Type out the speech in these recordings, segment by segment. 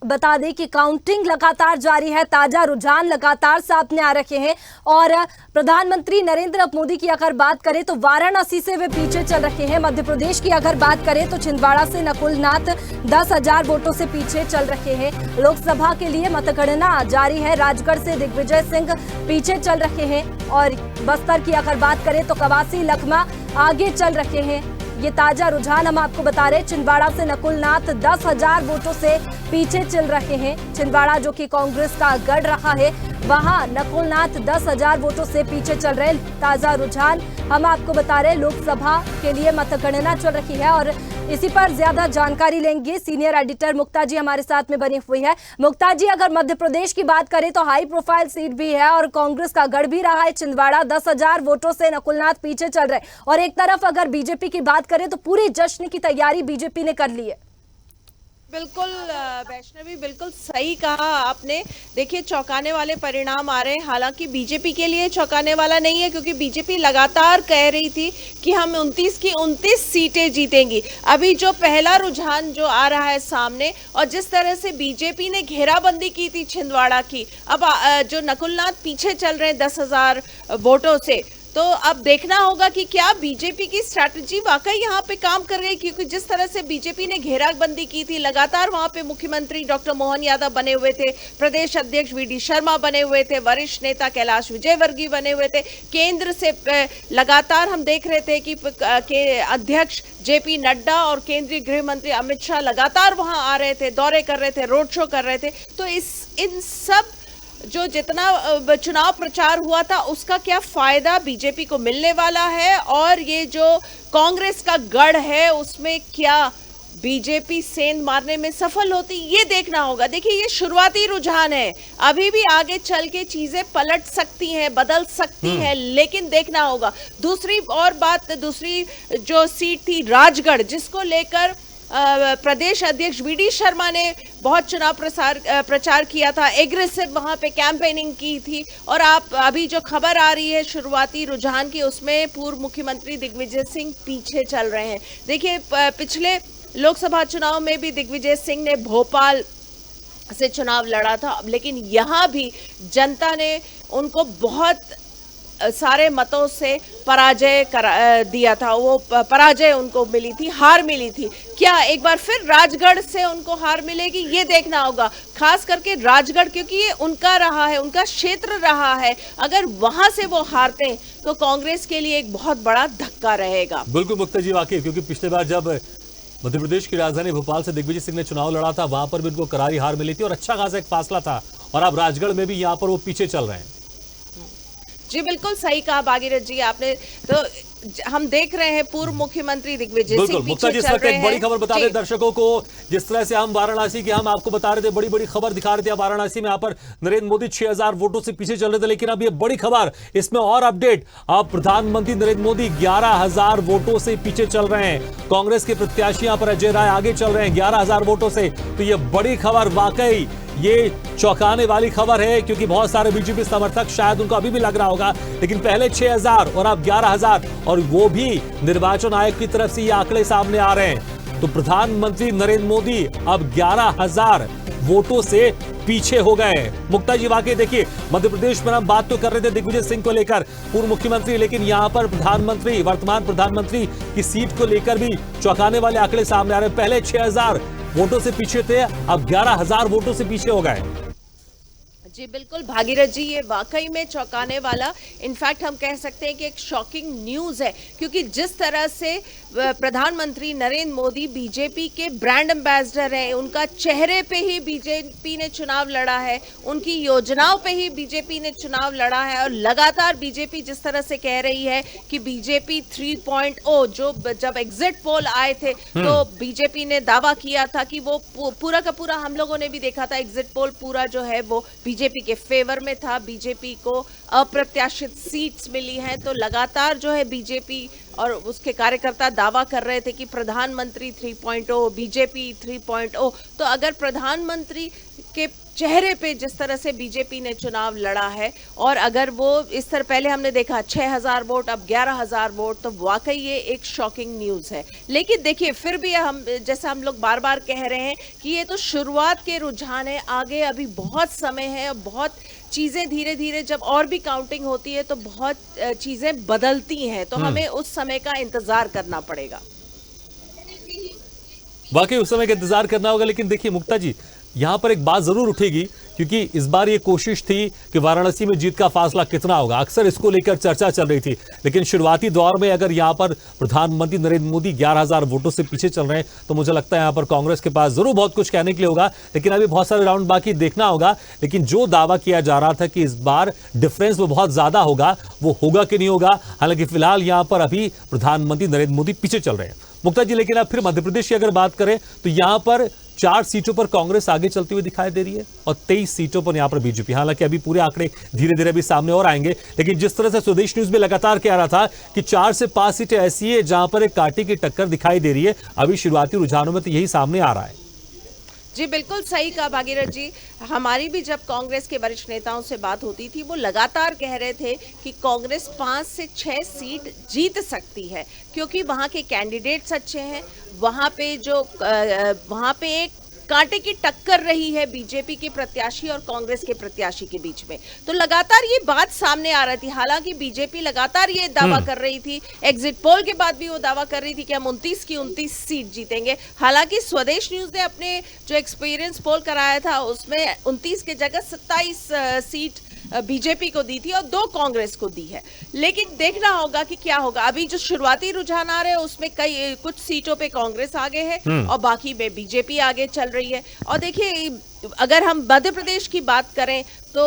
बता दें कि काउंटिंग लगातार जारी है, ताजा रुझान लगातार सामने आ रखे हैं और प्रधानमंत्री नरेंद्र मोदी की अगर बात करें तो वाराणसी से वे पीछे चल रहे हैं। मध्य प्रदेश की अगर बात करें तो छिंदवाड़ा से नकुल नाथ 10,000 वोटों से पीछे चल रहे हैं। लोकसभा के लिए मतगणना जारी है, राजगढ़ से दिग्विजय सिंह पीछे चल रहे हैं और बस्तर की अगर बात करें तो कवासी लखमा आगे चल रहे हैं। ये ताजा रुझान हम आपको बता रहे हैं। छिंदवाड़ा से नकुल नाथ 10,000 वोटों से पीछे चल रहे हैं। छिंदवाड़ा जो कि कांग्रेस का गढ़ रहा है, वहां नकुल नाथ 10,000 वोटों से पीछे चल रहे हैं। ताजा रुझान हम आपको बता रहे हैं। लोकसभा के लिए मतगणना चल रही है और इसी पर ज्यादा जानकारी लेंगे। सीनियर एडिटर मुक्ता जी हमारे साथ में बनी हुई है। मुक्ता जी, अगर मध्य प्रदेश की बात करें तो हाई प्रोफाइल सीट भी है और कांग्रेस का गढ़ भी रहा है छिंदवाड़ा। 10,000 वोटों से नकुलनाथ पीछे चल रहे हैं और एक तरफ अगर बीजेपी की बात करें तो पूरी जश्न की तैयारी बीजेपी ने कर ली है। बिल्कुल वैष्णवी, बिल्कुल सही कहा आपने। देखिए, चौंकाने वाले परिणाम आ रहे हैं। हालांकि बीजेपी के लिए चौंकाने वाला नहीं है, क्योंकि बीजेपी लगातार कह रही थी कि हम 29 की 29 सीटें जीतेंगी। अभी जो पहला रुझान जो आ रहा है सामने, और जिस तरह से बीजेपी ने घेराबंदी की थी छिंदवाड़ा की, अब जो नकुलनाथ पीछे चल रहे हैं 10,000 वोटों से, तो अब देखना होगा कि क्या बीजेपी की स्ट्रैटेजी वाकई यहाँ पे काम कर गई। क्योंकि जिस तरह से बीजेपी ने घेराबंदी की थी, लगातार वहां पे मुख्यमंत्री डॉक्टर मोहन यादव बने हुए थे, प्रदेश अध्यक्ष वी.डी. शर्मा बने हुए थे, वरिष्ठ नेता कैलाश विजयवर्गीय बने हुए थे, केंद्र से लगातार हम देख रहे थे कि अध्यक्ष जेपी नड्डा और केंद्रीय गृह मंत्री अमित शाह लगातार वहां आ रहे थे, दौरे कर रहे थे, रोड शो कर रहे थे। तो इन सब जो जितना चुनाव प्रचार हुआ था उसका क्या फायदा बीजेपी को मिलने वाला है, और ये जो कांग्रेस का गढ़ है उसमें क्या बीजेपी सेंध मारने में सफल होती, ये देखना होगा। देखिए, ये शुरुआती रुझान है, अभी भी आगे चल के चीजें पलट सकती हैं, बदल सकती हैं, लेकिन देखना होगा। दूसरी जो सीट थी राजगढ़, जिसको लेकर प्रदेश अध्यक्ष वी.डी. शर्मा ने बहुत चुनाव प्रचार किया था, एग्रेसिव वहां पे कैंपेनिंग की थी, और आप अभी जो खबर आ रही है शुरुआती रुझान की, उसमें पूर्व मुख्यमंत्री दिग्विजय सिंह पीछे चल रहे हैं। देखिए, पिछले लोकसभा चुनाव में भी दिग्विजय सिंह ने भोपाल से चुनाव लड़ा था, लेकिन यहाँ भी जनता ने उनको बहुत सारे मतों से पराजय दिया था। वो पराजय उनको मिली थी, हार मिली थी। क्या एक बार फिर राजगढ़ से उनको हार मिलेगी, ये देखना होगा। खास करके राजगढ़, क्योंकि ये उनका रहा है, उनका क्षेत्र रहा है। अगर वहां से वो हारते हैं तो कांग्रेस के लिए एक बहुत बड़ा धक्का रहेगा। बिल्कुल मुक्ता जी, वाकई, क्योंकि पिछले बार जब मध्य प्रदेश की राजधानी भोपाल से दिग्विजय सिंह ने चुनाव लड़ा था, वहां पर भी उनको करारी हार मिली थी और अच्छा खासा एक फासला था, और अब राजगढ़ में भी यहाँ पर वो पीछे चल रहे हैं। जी बिल्कुल सही कहा भागीरथ जी आपने। तो हम देख रहे हैं पूर्व मुख्यमंत्री दिग्विजय सिंह मुक्ता जी, इस वक्त एक बड़ी खबर बता दें दर्शकों को। जिस तरह से हम वाराणसी की हम आपको बता रहे थे, बड़ी बड़ी खबर दिखा रहे थे, वाराणसी में यहाँ पर नरेंद्र मोदी 6,000 वोटों से पीछे चल रहे थे, लेकिन अब ये बड़ी खबर, इसमें और अपडेट। अब प्रधानमंत्री नरेंद्र मोदी 11,000 वोटों से पीछे चल रहे हैं। कांग्रेस के प्रत्याशी यहाँ पर अजय राय आगे चल रहे हैं 11,000 वोटों से। तो ये बड़ी खबर, वाकई ये चौंकाने वाली खबर है, क्योंकि बहुत सारे बीजेपी समर्थक शायद उनको अभी भी लग रहा होगा, लेकिन पहले 6,000 और अब 11,000, और वो भी निर्वाचन आयोग की तरफ से ये आंकड़े सामने आ रहे हैं। तो प्रधानमंत्री नरेंद्र मोदी अब 11,000 वोटों से पीछे हो गए। मुक्ता जी, वाकई देखिए, मध्य प्रदेश में हम बात तो कर रहे थे दिग्विजय सिंह को लेकर, पूर्व मुख्यमंत्री, लेकिन यहां पर प्रधानमंत्री, वर्तमान प्रधानमंत्री की सीट को लेकर भी चौंकाने वाले आंकड़े सामने आ रहे हैं। पहले 6,000 वोटों से पीछे थे, अब 11,000 वोटों से पीछे हो गए। जी बिल्कुल भागीरथ जी, ये वाकई में चौंकाने वाला, इनफैक्ट हम कह सकते हैं कि एक शॉकिंग न्यूज़ है। क्योंकि जिस तरह से प्रधानमंत्री नरेंद्र मोदी बीजेपी के ब्रांड एम्बेसडर हैं, उनका चेहरे पे ही बीजेपी ने चुनाव लड़ा है, उनकी योजनाओं पे ही बीजेपी ने चुनाव लड़ा है, और लगातार बीजेपी जिस तरह से कह रही है कि बीजेपी 3.0, जो जब एग्जिट पोल आए थे तो बीजेपी ने दावा किया था कि वो पूरा का पूरा, हम लोगों ने भी देखा था, एग्जिट पोल पूरा जो है वो बीजेपी के फेवर में था, बीजेपी को अप्रत्याशित सीट्स मिली हैं। तो लगातार जो है बीजेपी और उसके कार्यकर्ता दावा कर रहे थे कि प्रधानमंत्री 3.0, बीजेपी 3.0। तो अगर प्रधानमंत्री के चेहरे पे जिस तरह से बीजेपी ने चुनाव लड़ा है, और अगर वो इस तरह पहले हमने देखा 6000 वोट, अब 11000 वोट, तो वाकई ये एक शॉकिंग न्यूज़ है। लेकिन देखिए फिर भी हम जैसा हम लोग बार बार कह रहे हैं कि ये तो शुरुआत के रुझान है, आगे अभी बहुत समय है, बहुत चीज़ें धीरे धीरे जब और भी काउंटिंग होती है तो बहुत चीज़ें बदलती हैं, तो हमें उस समय का इंतज़ार करना पड़ेगा। वाकई उस समय का इंतजार करना होगा। लेकिन देखिए मुक्ता जी, यहां पर एक बात जरूर उठेगी, क्योंकि इस बार ये कोशिश थी कि वाराणसी में जीत का फासला कितना होगा, अक्सर इसको लेकर चर्चा चल रही थी। लेकिन शुरुआती दौर में अगर यहां पर प्रधानमंत्री नरेंद्र मोदी 11000 वोटों से पीछे चल रहे हैं, तो मुझे लगता है यहां पर कांग्रेस के पास जरूर बहुत कुछ कहने के लिए होगा। लेकिन अभी बहुत सारे राउंड बाकी देखना होगा। लेकिन जो दावा किया जा रहा था कि इस बार डिफरेंस वो बहुत ज्यादा होगा, वो होगा कि नहीं होगा। हालांकि फिलहाल यहां पर अभी प्रधानमंत्री नरेंद्र मोदी पीछे चल रहे हैं मुक्ता जी। लेकिन अब फिर मध्य प्रदेश की अगर बात करें तो यहां पर 4 सीटों पर कांग्रेस आगे चलती हुई दिखाई दे रही है और 23 सीटों पर यहां पर बीजेपी। हालांकि अभी पूरे आंकड़े धीरे धीरे भी सामने और आएंगे। लेकिन जिस तरह से स्वदेश न्यूज में लगातार कह रहा था कि 4 से 5 सीटें ऐसी है जहां पर एक कांटे की टक्कर दिखाई दे रही है, अभी शुरुआती रुझानों में तो यही सामने आ रहा है। जी बिल्कुल सही कहा भागीरथ जी। हमारी भी जब कांग्रेस के वरिष्ठ नेताओं से बात होती थी, वो लगातार कह रहे थे कि कांग्रेस 5 से 6 सीट जीत सकती है, क्योंकि वहाँ के कैंडिडेट्स अच्छे हैं, वहाँ पे एक कांटे की टक्कर रही है बीजेपी के प्रत्याशी और कांग्रेस के प्रत्याशी के बीच में। तो लगातार ये बात सामने आ रही थी। हालांकि बीजेपी लगातार ये दावा कर रही थी, एग्जिट पोल के बाद भी वो दावा कर रही थी कि हम 29 की 29 सीट जीतेंगे। हालांकि स्वदेश न्यूज ने अपने जो एक्सपीरियंस पोल कराया था उसमें 29 की जगह 27 सीट बीजेपी को दी थी और 2 कांग्रेस को दी है। लेकिन देखना होगा कि क्या होगा। अभी जो शुरुआती रुझान आ रहे हैं उसमें कुछ सीटों पे कांग्रेस आगे है और बाकी में बीजेपी आगे चल रही है। और देखिए अगर हम मध्य प्रदेश की बात करें तो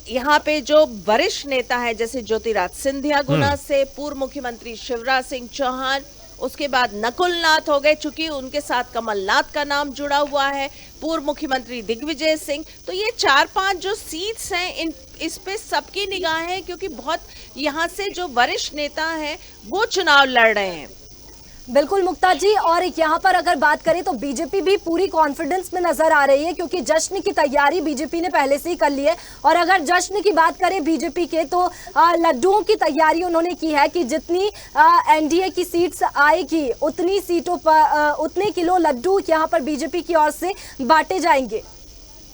यहाँ पे जो वरिष्ठ नेता है जैसे ज्योतिरादित्य सिंधिया गुना से, पूर्व मुख्यमंत्री शिवराज सिंह चौहान, उसके बाद नकुल नाथ हो गए, चूंकि उनके साथ कमलनाथ का नाम जुड़ा हुआ है, पूर्व मुख्यमंत्री दिग्विजय सिंह। तो ये 4-5 जो सीट्स हैं इस पे सबकी निगाह है, क्योंकि बहुत यहाँ से जो वरिष्ठ नेता हैं वो चुनाव लड़ रहे हैं। बिल्कुल मुक्ता जी, और यहाँ पर अगर बात करें तो बीजेपी भी पूरी कॉन्फिडेंस में नजर आ रही है, क्योंकि जश्न की तैयारी बीजेपी ने पहले से ही कर ली है। और अगर जश्न की बात करें बीजेपी के, तो लड्डुओं की तैयारी उन्होंने की है कि जितनी एनडीए की सीट्स आएगी उतनी सीटों पर उतने किलो लड्डू यहाँ पर बीजेपी की ओर से बांटे जाएंगे।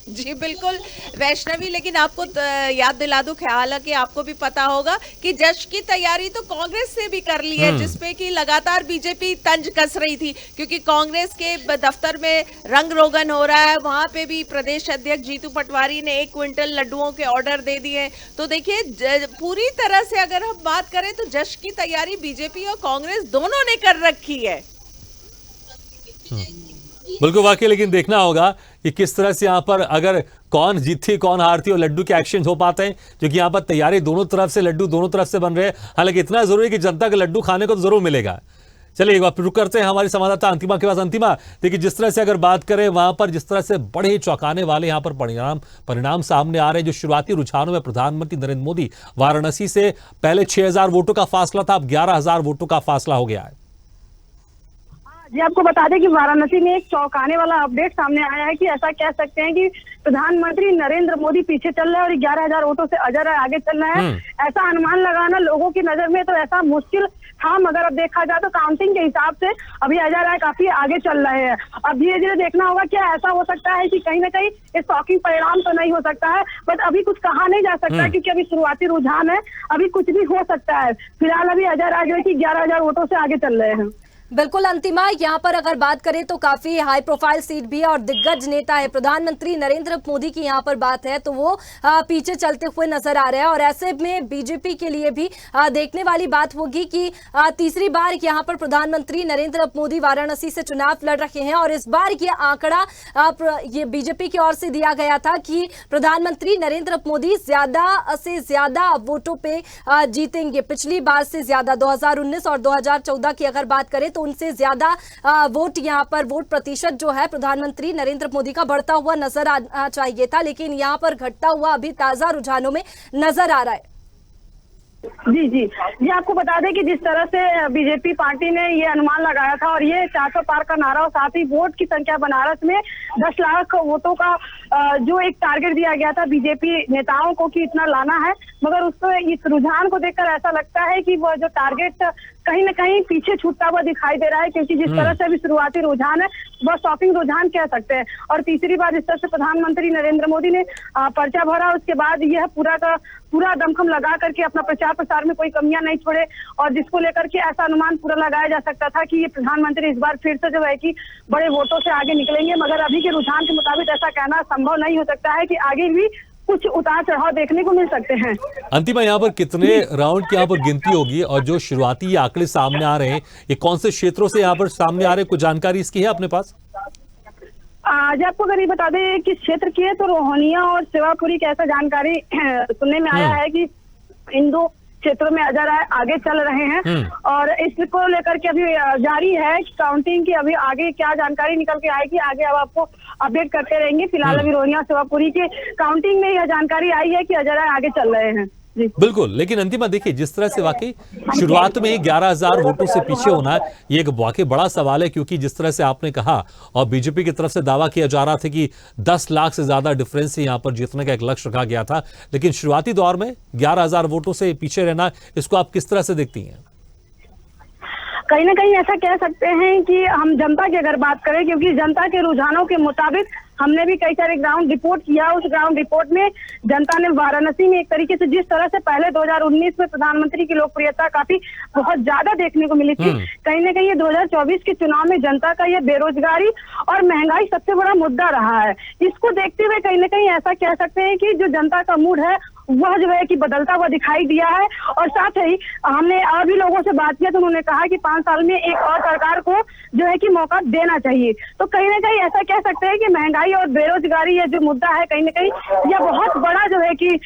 जी बिल्कुल वैष्णवी, लेकिन आपको याद दिला दूं, हालांकि आपको भी पता होगा कि जश्न की तैयारी तो कांग्रेस से भी कर ली है, जिसपे कि लगातार बीजेपी तंज कस रही थी, क्योंकि कांग्रेस के दफ्तर में रंग रोगन हो रहा है। वहां पे भी प्रदेश अध्यक्ष जीतू पटवारी ने 1 क्विंटल लड्डुओं के ऑर्डर दे दिए। तो देखिए पूरी तरह से अगर हम बात करें तो जश्न की तैयारी बीजेपी और कांग्रेस दोनों ने कर रखी है। बिल्कुल वाकई, लेकिन देखना होगा कि किस तरह से यहाँ पर अगर कौन जीतती कौन हारती और लड्डू के एक्सचेंज हो पाते हैं, क्योंकि यहाँ पर तैयारी दोनों तरफ से, लड्डू दोनों तरफ से बन रहे हैं। हालांकि इतना जरूरी है कि जनता को लड्डू खाने को तो जरूर मिलेगा। चलिए एक बार रुक करते हैं हमारी संवाददाता अंतिमा के पास। अंतिमा, देखिए जिस तरह से अगर बात करें वहां पर जिस तरह से बड़े ही चौंकाने वाले यहाँ पर परिणाम सामने आ रहे हैं, जो शुरुआती रुझानों में प्रधानमंत्री नरेंद्र मोदी वाराणसी से पहले 6000 वोटों का फासला था, अब 11000 वोटों का फासला हो गया है। जी आपको बता दें कि वाराणसी में एक चौंकाने वाला अपडेट सामने आया है कि ऐसा कह सकते हैं कि प्रधानमंत्री नरेंद्र मोदी पीछे चल रहे हैं और 11000 वोटों से अजय आगे चल रहे हैं। ऐसा अनुमान लगाना लोगों की नजर में तो ऐसा मुश्किल था, मगर अब देखा जाए तो काउंटिंग के हिसाब से अभी अजय राय काफी आगे चल रहे हैं। अब धीरे धीरे देखना होगा क्या ऐसा हो सकता है कि कहीं ना कहीं ये शॉकिंग परिणाम तो नहीं हो सकता है, बट अभी कुछ कहा नहीं जा सकता क्योंकि अभी शुरुआती रुझान है, अभी कुछ भी हो सकता है। फिलहाल अभी अजय राय जो है कि 11000 वोटों से आगे चल रहे हैं। बिल्कुल अंतिमा, यहाँ पर अगर बात करें तो काफी हाई प्रोफाइल सीट भी है और दिग्गज नेता है प्रधानमंत्री नरेंद्र मोदी की यहाँ पर बात है तो वो पीछे चलते हुए नजर आ रहे हैं। और ऐसे में बीजेपी के लिए भी देखने वाली बात होगी कि तीसरी बार यहाँ पर प्रधानमंत्री नरेंद्र मोदी वाराणसी से चुनाव लड़ रहे हैं और इस बार ये आंकड़ा ये बीजेपी की ओर से दिया गया था कि प्रधानमंत्री नरेंद्र मोदी ज्यादा से ज्यादा वोटों पे जीतेंगे, पिछली बार से ज्यादा। 2019 और 2014 की अगर बात करें तो उनसे ज्यादा वोट यहाँ पर वोट प्रतिशत जो है प्रधानमंत्री नरेंद्र मोदी का बढ़ता हुआ नजर आना चाहिए था, लेकिन यहाँ पर घटता हुआ अभी ताजा रुझानों में नजर आ रहा है। जी आपको बता दें कि जिस तरह से बीजेपी पार्टी ने ये अनुमान लगाया था और ये 400 पार का नारा और साथ ही वोट की संख्या बनारस में 10 लाख वोटों का जो एक टारगेट दिया गया था बीजेपी नेताओं को कि इतना लाना है, मगर उसको इस रुझान को देखकर ऐसा लगता है कि वह जो टारगेट कहीं न कहीं पीछे छूटता हुआ दिखाई दे रहा है, क्योंकि जिस तरह से अभी शुरुआती रुझान है वह शॉपिंग रुझान कह सकते हैं। और तीसरी बार जिस तरह से प्रधानमंत्री नरेंद्र मोदी ने पर्चा भरा, उसके बाद यह पूरा दमखम लगा करके अपना प्रचार प्रसार में कोई कमियां नहीं छोड़े, और जिसको लेकर के ऐसा अनुमान पूरा लगाया जा सकता था कि ये प्रधानमंत्री इस बार फिर से जो है कि बड़े वोटों से आगे निकलेंगे, मगर अभी के रुझान के मुताबिक ऐसा कहना संभव नहीं हो सकता है कि आगे भी कुछ उतार चढ़ाव देखने को मिल सकते हैं। अंतिमा, यहाँ पर कितने राउंड की यहाँ पर गिनती होगी, और जो शुरुआती आंकड़े सामने आ रहे हैं ये कौन से क्षेत्रों से यहाँ पर सामने आ रहे हैं, कुछ जानकारी इसकी है अपने पास? आज आपको अगर ये बता दें किस क्षेत्र की है, तो रोहनिया और सेवापुरी की ऐसा जानकारी सुनने में आया है कि इन दो क्षेत्रों में अजय राय आगे चल रहे हैं, और इसको लेकर के अभी जारी है काउंटिंग की। अभी आगे क्या जानकारी निकल के आएगी, आगे अब आपको अपडेट करते रहेंगे। फिलहाल अभी रोहनिया सेवापुरी के काउंटिंग में यह जानकारी आई है कि अजय राय आगे चल रहे हैं। बिल्कुल, लेकिन अंतिमा देखिए, जिस तरह से वाकई शुरुआत में 11,000 वोटों से पीछे होना है, ये एक वाकई बड़ा सवाल है, क्योंकि जिस तरह से आपने कहा और बीजेपी की तरफ से दावा किया जा रहा था कि 10 लाख से ज्यादा डिफरेंस से यहां पर जीतने का एक लक्ष्य रखा गया था, लेकिन शुरुआती दौर में 11,000 वोटों से पीछे रहना, इसको आप किस तरह से देखती हैं? कहीं ना कहीं ऐसा कह सकते हैं कि हम जनता की अगर बात करें, क्योंकि जनता के रुझानों के मुताबिक हमने भी कई सारे ग्राउंड रिपोर्ट किया, उस ग्राउंड रिपोर्ट में जनता ने वाराणसी में एक तरीके से जिस तरह से पहले 2019 में प्रधानमंत्री की लोकप्रियता काफी बहुत ज्यादा देखने को मिली थी, कहीं ना कहीं ये 2024 के चुनाव में जनता का ये बेरोजगारी और महंगाई सबसे बड़ा मुद्दा रहा है। इसको देखते हुए कहीं ना कहीं ऐसा कह सकते हैं कि जो जनता का मूड है वह जो है कि बदलता हुआ दिखाई दिया है। और साथ ही हमने और भी लोगों से बात किया तो उन्होंने कहा कि 5 साल में एक और सरकार को जो है कि मौका देना चाहिए। तो कहीं ना कहीं ऐसा कह सकते हैं कि महंगाई और बेरोजगारी ये जो मुद्दा है, कहीं ना कहीं यह बहुत बड़ा जो है कि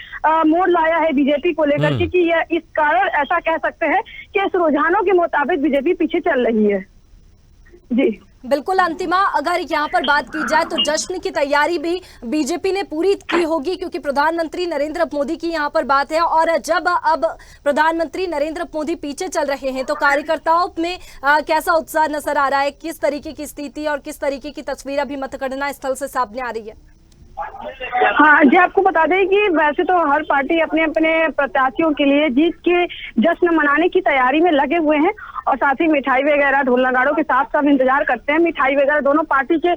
मोड़ लाया है बीजेपी को लेकर के, कि यह इस कारण ऐसा कह सकते हैं कि इस रुझानों के मुताबिक बीजेपी पीछे चल रही है। जी बिल्कुल अंतिमा, अगर यहाँ पर बात की जाए तो जश्न की तैयारी भी बीजेपी ने पूरी की होगी, क्योंकि प्रधानमंत्री नरेंद्र मोदी की यहाँ पर बात है, और जब अब प्रधानमंत्री नरेंद्र मोदी पीछे चल रहे हैं तो कार्यकर्ताओं में कैसा उत्साह नजर आ रहा है, किस तरीके की स्थिति और किस तरीके की तस्वीर अभी मतगणना स्थल से सामने आ रही है? हाँ जी, आपको बता दें कि वैसे तो हर पार्टी अपने अपने प्रत्याशियों के लिए जीत के जश्न मनाने की तैयारी में लगे हुए हैं, और साथ ही मिठाई वगैरह ढोल नगाड़ों के साथ सब इंतजार करते हैं। मिठाई वगैरह दोनों पार्टी के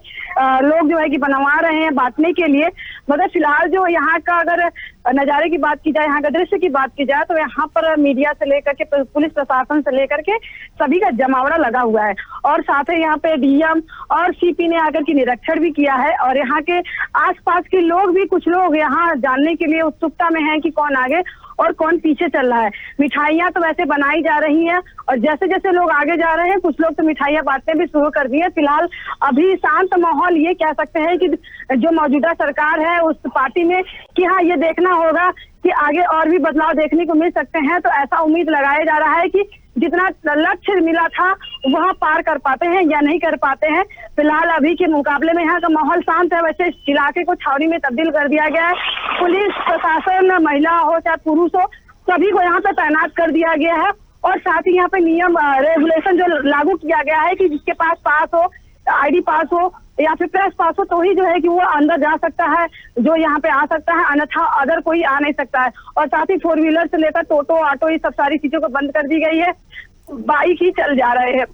लोग जो है कि बनवा रहे हैं बांटने के लिए। मगर फिलहाल जो यहाँ का अगर नज़ारे की बात की जाए, यहाँ का दृश्य की बात की जाए, तो यहाँ पर मीडिया से लेकर के पुलिस प्रशासन से लेकर के सभी का जमावड़ा लगा हुआ है, और साथ ही यहाँ पे डीएम और सीपी ने आकर के निरीक्षण भी किया है, और यहाँ के आसपास के लोग भी, कुछ लोग यहाँ जानने के लिए उत्सुकता में हैं कि कौन आगे और कौन पीछे चल रहा है। मिठाइयाँ तो वैसे बनाई जा रही हैं, और जैसे जैसे लोग आगे जा रहे हैं कुछ लोग तो मिठाइयाँ बांटने भी शुरू कर दी है। फिलहाल अभी शांत माहौल ये कह सकते हैं कि जो मौजूदा सरकार है उस पार्टी में, कि हाँ ये देखना होगा कि आगे और भी बदलाव देखने को मिल सकते हैं। तो ऐसा उम्मीद लगाया जा रहा है कि जितना लक्ष्य मिला था वह पार कर पाते हैं या नहीं कर पाते हैं। फिलहाल अभी के मुकाबले में यहाँ का माहौल शांत है। वैसे इस इलाके को छावनी में तब्दील कर दिया गया है। पुलिस प्रशासन, महिला हो चाहे पुरुष हो, सभी को यहाँ पे तैनात कर दिया गया है, और साथ ही यहाँ पे नियम रेगुलेशन जो लागू किया गया है कि जिसके पास पास हो, आईडी पास हो या फिर प्रेस पास हो, तो ही जो है कि वो अंदर जा सकता है, जो यहाँ पे आ सकता है, अन्यथा अदर कोई आ नहीं सकता है। और साथ ही 4 व्हीलर से लेकर टोटो, ऑटो, ये सब सारी चीजों को बंद कर दी गई है, बाइक ही चल जा रहे हैं।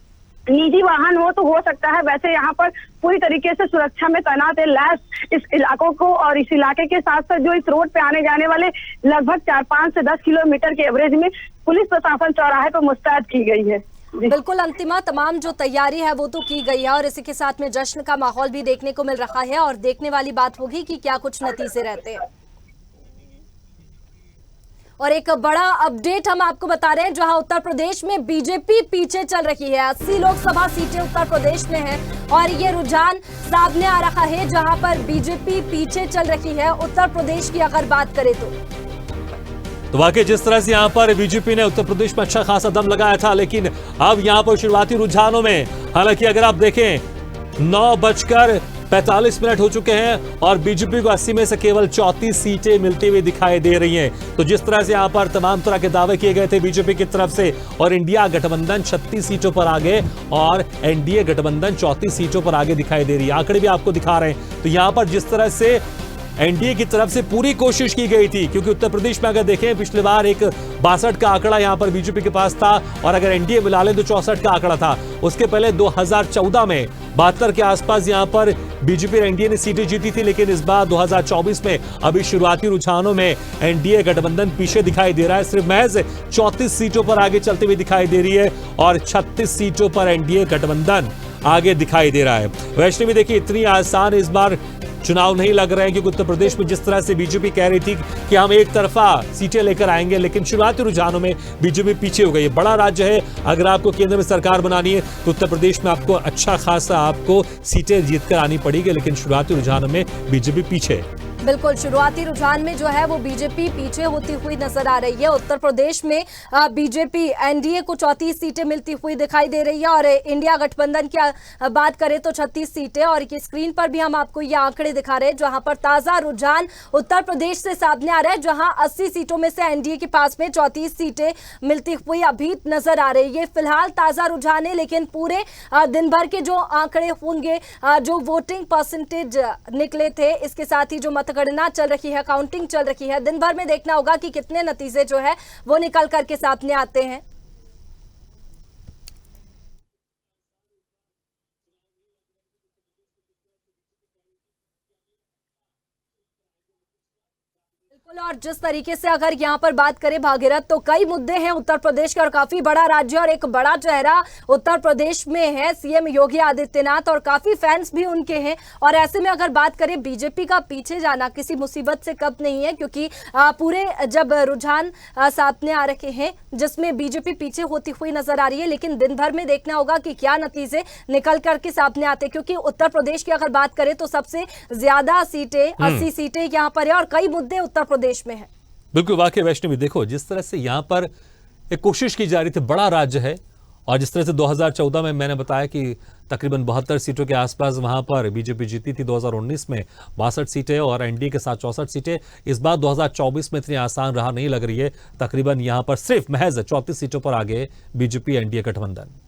निजी वाहन हो तो हो सकता है। वैसे यहाँ पर पूरी तरीके से सुरक्षा में तैनात है लैस इस इलाकों को, और इस इलाके के साथ साथ जो इस रोड पे आने जाने वाले लगभग 4-5 से 10 किलोमीटर के एवरेज में पुलिस प्रशासन चौराहे पर मुस्तैद की गई है। बिल्कुल अंतिमा, तमाम जो तैयारी है वो तो की गई है, और इसी के साथ में जश्न का माहौल भी देखने को मिल रहा है, और देखने वाली बात होगी कि क्या कुछ नतीजे रहते हैं। और एक बड़ा अपडेट हम आपको बता रहे हैं, जहां उत्तर प्रदेश में बीजेपी पीछे चल रही है। 80 लोकसभा सीटें उत्तर प्रदेश में हैं, और ये रुझान सामने आ रहा है जहां पर बीजेपी पीछे चल रही है उत्तर प्रदेश की अगर बात करें तो वाकई जिस तरह से यहां पर बीजेपी ने उत्तर प्रदेश में अच्छा खासा दम लगाया था, लेकिन अब यहां पर शुरुआती रुझानों में, हालांकि अगर आप देखें 45 मिनट हो चुके हैं और बीजेपी को 80 में से केवल 34 सीटें मिलती हुई दिखाई दे रही हैं। तो जिस तरह से यहां पर तमाम तरह के दावे किए गए थे बीजेपी की तरफ से, और इंडिया गठबंधन 36 सीटों पर आगे और एनडीए गठबंधन 34 सीटों पर आगे दिखाई दे रही है। आंकड़े भी आपको दिखा रहे हैं। तो यहां पर जिस तरह से एनडीए की तरफ से पूरी कोशिश की गई थी, क्योंकि उत्तर प्रदेश में अगर देखें पिछले बार एक 62 का आंकड़ा यहां पर बीजेपी के पास था, और अगर एनडीए मिला लें तो 64 का आंकड़ा था। उसके पहले 2014 में 72 के आसपास यहां पर बीजेपी और एनडीए ने सीटें जीती थी, लेकिन इस बार 2024 में अभी शुरुआती रुझानों में एनडीए गठबंधन पीछे दिखाई दे रहा है। सिर्फ महज 34 सीटों पर आगे चलते हुए दिखाई दे रही है और 36 सीटों पर एनडीए गठबंधन आगे दिखाई दे रहा है। वैष्णवी देखिए, इतनी आसान इस बार चुनाव नहीं लग रहे हैं, क्योंकि उत्तर प्रदेश में जिस तरह से बीजेपी कह रही थी कि हम एक तरफा सीटें लेकर आएंगे, लेकिन शुरुआती रुझानों में बीजेपी पीछे हो गई है। बड़ा राज्य है, अगर आपको केंद्र में सरकार बनानी है तो उत्तर प्रदेश में आपको अच्छा खासा आपको सीटें जीतकर आनी पड़ेगी, लेकिन शुरुआती रुझानों में बीजेपी पीछे। बिल्कुल, शुरुआती रुझान में जो है वो बीजेपी पीछे होती हुई नजर आ रही है। उत्तर प्रदेश में बीजेपी एनडीए को 34 सीटें मिलती हुई दिखाई दे रही है, और इंडिया गठबंधन की बात करें तो 36 सीटें। और ये स्क्रीन पर भी हम आपको ये आंकड़े दिखा रहे हैं, जहां पर ताजा रुझान उत्तर प्रदेश से सामने आ रहा है, जहां 80 सीटों में से एनडीए के पास में 34 सीटें मिलती हुई अभी नजर आ रही है। फिलहाल ताजा रुझान है, लेकिन पूरे दिन भर के जो आंकड़े होंगे, जो वोटिंग परसेंटेज निकले थे, इसके साथ ही जो मतगणना चल रही है, काउंटिंग चल रही है, दिन भर में देखना होगा कि कितने नतीजे जो है वो निकल करके सामने आते हैं। और जिस तरीके से अगर यहाँ पर बात करें भागीरथ, तो कई मुद्दे हैं उत्तर प्रदेश के, और काफी बड़ा राज्य और एक बड़ा चेहरा उत्तर प्रदेश में है सीएम योगी आदित्यनाथ, और काफी फैंस भी उनके हैं। और ऐसे में अगर बात करें, बीजेपी का पीछे जाना किसी मुसीबत से कम नहीं है, क्योंकि पूरे जब रुझान सामने आ रखे हैं जिसमें बीजेपी पीछे होती हुई नजर आ रही है, लेकिन दिन भर में देखना होगा कि क्या नतीजे निकल करके सामने आते हैं। क्योंकि उत्तर प्रदेश की अगर बात करें तो सबसे ज्यादा सीटें 80 सीटें यहाँ पर है, और कई मुद्दे उत्तर प्रदेश में है। बिल्कुल, वाकई वैष्णवी देखो, जिस तरह से यहां पर एक कोशिश की जा रही थी, बड़ा राज्य है, और जिस तरह से 2014 में मैंने बताया कि तकरीबन 72 सीटों के आसपास वहां पर बीजेपी जीती थी, 2019 में 62 सीटें और एनडीए के साथ 64 सीटें। इस बार 2024 में इतनी आसान राह नहीं लग रही है। तकरीबन यहां पर सिर्फ महज 34 सीटों पर आगे बीजेपी एनडीए गठबंधन।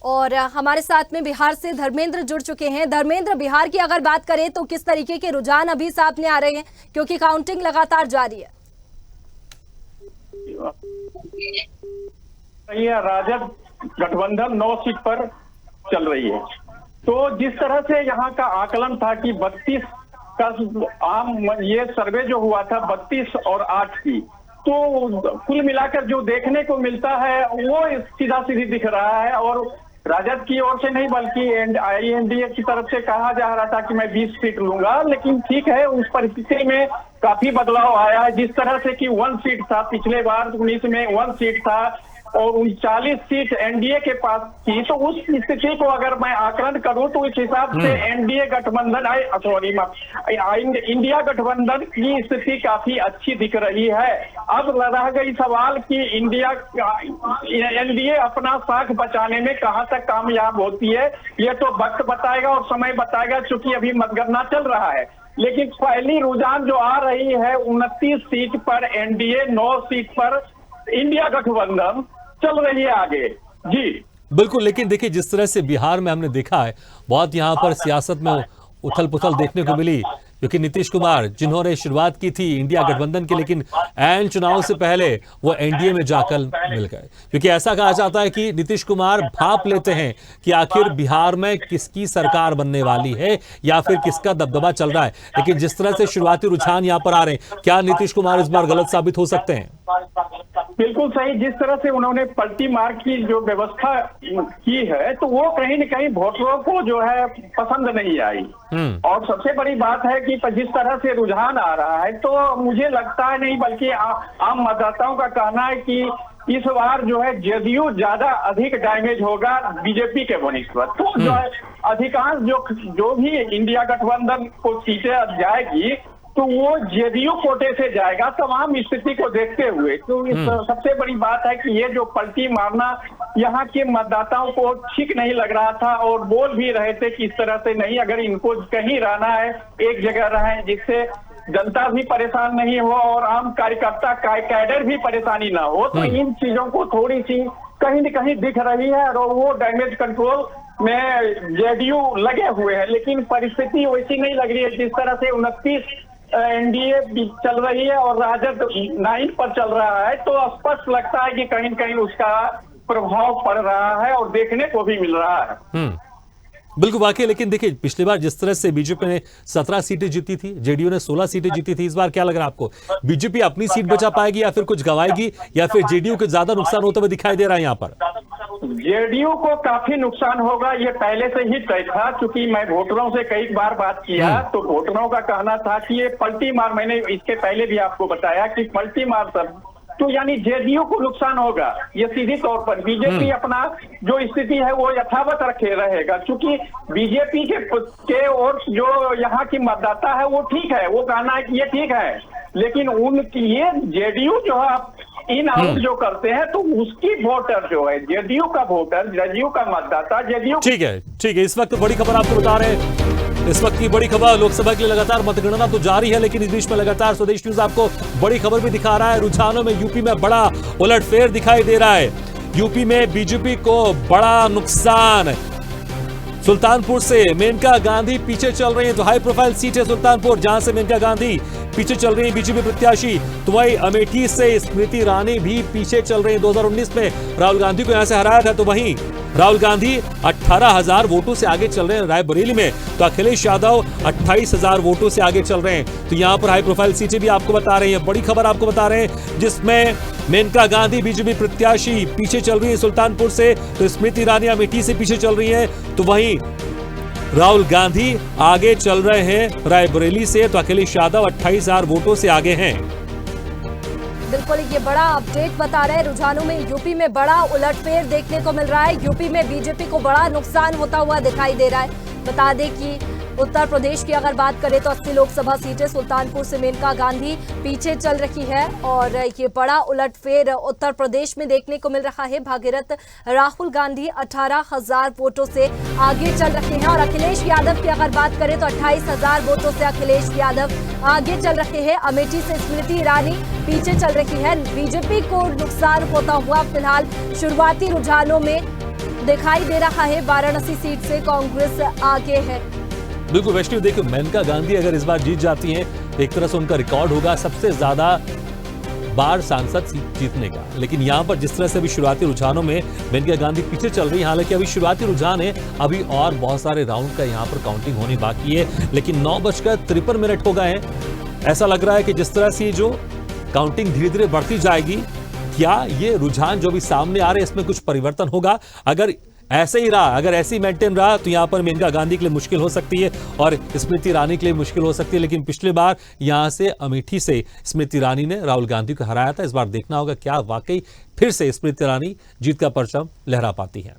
और हमारे साथ में बिहार से धर्मेंद्र जुड़ चुके हैं। धर्मेंद्र, बिहार की अगर बात करें तो किस तरीके के रुझान अभी सामने आ रहे हैं, क्योंकि काउंटिंग लगातार जारी है? राजद गठबंधन 9 सीट पर चल रही है। तो जिस तरह से यहाँ का आकलन था कि 32 का आम ये सर्वे जो हुआ था 32 और 8 की, तो कुल मिलाकर जो देखने को मिलता है वो सीधा सीधी दिख रहा है। और राजद की ओर से नहीं बल्कि एनडीए की तरफ से कहा जा रहा था कि मैं 20 सीट लूंगा, लेकिन ठीक है, उस परिस्थिति में काफी बदलाव आया है। जिस तरह से कि 1 सीट था, पिछले बार 19 में 1 सीट था और 39 सीट एनडीए के पास थी, तो उस स्थिति को अगर मैं आकलन करूं तो इस हिसाब से एनडीए गठबंधन इंडिया गठबंधन की स्थिति काफी अच्छी दिख रही है। अब रह गई सवाल कि एनडीए अपना साख बचाने में कहां तक कामयाब होती है, ये तो वक्त बताएगा और समय बताएगा, चूंकि अभी मतगणना चल रहा है। लेकिन पहली रुझान जो आ रही है 29 सीट पर एनडीए, 9 सीट पर इंडिया गठबंधन चल रही है आगे। जी बिल्कुल, लेकिन देखिए जिस तरह से बिहार में हमने देखा है, बहुत यहां पर सियासत में उथल पुथल देखने को मिली, क्योंकि नीतीश कुमार जिन्होंने शुरुआत की थी इंडिया गठबंधन की, लेकिन ऐन चुनाव से पहले वो एनडीए में जाकर मिल गए। क्योंकि ऐसा कहा जाता है कि नीतीश कुमार भाप लेते हैं कि आखिर बिहार में किसकी सरकार बनने वाली है या फिर किसका दबदबा चल रहा है। लेकिन जिस तरह से शुरुआती रुझान यहाँ पर आ रहे हैं, क्या नीतीश कुमार इस बार गलत साबित हो सकते हैं? बिल्कुल सही। जिस तरह से उन्होंने पलटी मार की जो व्यवस्था की है, तो वो कहीं न कहीं वोटरों को जो है पसंद नहीं आई। और सबसे बड़ी बात है कि जिस तरह से रुझान आ रहा है, तो मुझे लगता है नहीं बल्कि आम मतदाताओं का कहना है कि इस बार जो है जदयू ज्यादा अधिक डैमेज होगा बीजेपी के बनिस्बत। तो जो है अधिकांश जो भी इंडिया गठबंधन को सीटें जाएगी, तो वो जेडीयू कोटे से जाएगा तमाम स्थिति को देखते हुए। तो इस सबसे बड़ी बात है कि ये जो पलटी मारना यहाँ के मतदाताओं को ठीक नहीं लग रहा था और बोल भी रहे थे कि इस तरह से नहीं, अगर इनको कहीं रहना है एक जगह रहें जिससे जनता भी परेशान नहीं हो और आम कार्यकर्ता कैडर भी परेशानी ना हो। तो इन चीजों को थोड़ी सी कहीं न कहीं दिख रही है और वो डैमेज कंट्रोल में जेडीयू लगे हुए हैं, लेकिन परिस्थिति वैसी नहीं लग रही है। जिस तरह से 29 एनडीए चल रही है और राजद 9 पर चल रहा है, तो स्पष्ट लगता है कि कहीं न कहीं उसका प्रभाव पड़ रहा है और देखने को भी मिल रहा है। बिल्कुल वाकई। लेकिन देखिए पिछली बार जिस तरह से बीजेपी ने 17 सीटें जीती थी, जेडीयू ने 16 सीटें जीती थी, इस बार क्या लग रहा है आपको? बीजेपी अपनी सीट बचा पाएगी या फिर कुछ गंवाएगी या फिर जेडीयू के ज्यादा नुकसान होता हुआ दिखाई दे रहा है यहाँ पर? जेडीयू को काफी नुकसान होगा, ये पहले से ही तय था। क्योंकि मैं वोटरों से कई बार बात किया तो वोटरों का कहना था कि ये पलटी मार, मैंने इसके पहले भी आपको बताया कि पलटी मार सब, तो यानी जेडीयू को नुकसान होगा ये सीधी तौर पर। बीजेपी अपना जो स्थिति है वो यथावत रखे रहेगा, क्योंकि बीजेपी के और जो यहाँ की मतदाता है वो ठीक है, वो कहना है कि ये ठीक है, लेकिन उनकी ये जेडीयू जो है इन आउट जो करते हैं तो उसकी वोटर जो है जेडीयू का वोटर, जेडीयू का मतदाता, जेडीयू। ठीक है। इस वक्त बड़ी खबर आपको बता रहे हैं, इस वक्त की बड़ी खबर लोकसभा के लिए लगातार मतगणना तो जारी है, लेकिन इस बीच में लगातार स्वदेश न्यूज आपको बड़ी खबर भी दिखा रहा है। रुझानों में यूपी में बड़ा उलटफेर दिखाई दे रहा है। यूपी में बीजेपी को बड़ा नुकसान। सुल्तानपुर से मेनका गांधी पीछे चल रही है, तो हाई प्रोफाइल सीट है सुल्तानपुर, जहां से मेनका गांधी पीछे चल रही है बीजेपी प्रत्याशी। तो वही अमेठी से स्मृति ईरानी भी पीछे चल रही है। 2019 में राहुल गांधी को यहां से हराया था, तो वहीं राहुल गांधी 18,000 वोटों से आगे चल रहे हैं रायबरेली में, तो अखिलेश यादव 28,000 वोटों से आगे चल रहे हैं। तो यहां पर हाई प्रोफाइल सीटें भी आपको बता रही है, बड़ी खबर आपको बता रहे हैं, जिसमें मेनका गांधी बीजेपी प्रत्याशी पीछे चल रही है सुल्तानपुर से, तो स्मृति ईरानी अमेठी से पीछे चल रही है, तो वहीं राहुल गांधी आगे चल रहे हैं रायबरेली से, तो अखिलेश यादव 28,000 वोटों से आगे हैं। बिल्कुल ये बड़ा अपडेट बता रहे हैं। रुझानों में यूपी में बड़ा उलटफेर देखने को मिल रहा है। यूपी में बीजेपी को बड़ा नुकसान होता हुआ दिखाई दे रहा है। बता दें कि उत्तर प्रदेश की अगर बात करें तो 80 लोकसभा सीटें सुल्तानपुर से मेनका गांधी पीछे चल रही है और ये बड़ा उलटफेर उत्तर प्रदेश में देखने को मिल रहा है। भागीरथ राहुल गांधी 18,000 वोटों से आगे चल रहे हैं और अखिलेश यादव की अगर बात करें तो 28,000 वोटों से अखिलेश यादव आगे चल रहे हैं। अमेठी से स्मृति ईरानी पीछे चल रही है। बीजेपी को नुकसान होता हुआ फिलहाल शुरुआती रुझानों में दिखाई दे रहा है। वाराणसी सीट से कांग्रेस आगे है। बिल्कुल वैष्णव, देखिए मेनका गांधी अगर इस बार जीत जाती हैं तो एक तरह से उनका रिकॉर्ड होगा सबसे ज्यादा बार सांसद सीट जीतने का। लेकिन यहां पर जिस तरह से अभी शुरुआती रुझानों में मेनका गांधी पीछे चल रही है, हालांकि अभी शुरुआती रुझान है, अभी और बहुत सारे राउंड का यहां पर काउंटिंग होनी बाकी है, लेकिन 9:53 हो गए हैं। ऐसा लग रहा है कि जिस तरह से जो काउंटिंग धीरे धीरे बढ़ती जाएगी, क्या ये रुझान जो भी सामने आ रहे हैं इसमें कुछ परिवर्तन होगा? अगर ऐसे ही रहा, अगर ऐसे ही मेंटेन रहा तो यहां पर मेनका गांधी के लिए मुश्किल हो सकती है और स्मृति ईरानी के लिए मुश्किल हो सकती है। लेकिन पिछली बार यहां से अमेठी से स्मृति ईरानी ने राहुल गांधी को हराया था। इस बार देखना होगा क्या वाकई फिर से स्मृति ईरानी जीत का परचम लहरा पाती है।